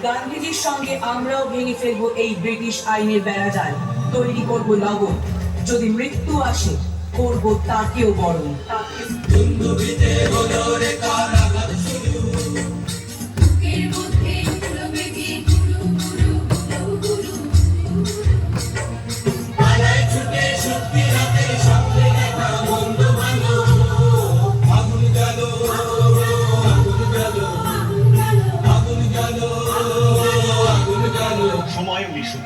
গান্ধীজির সঙ্গে আমরাও ভেঙে ফেলবো এই ব্রিটিশ আইনের বেড়াজাল, তৈরি করবো লবণ। যদি মৃত্যু আসে করবো তাকেও বরণ। সময় 1930।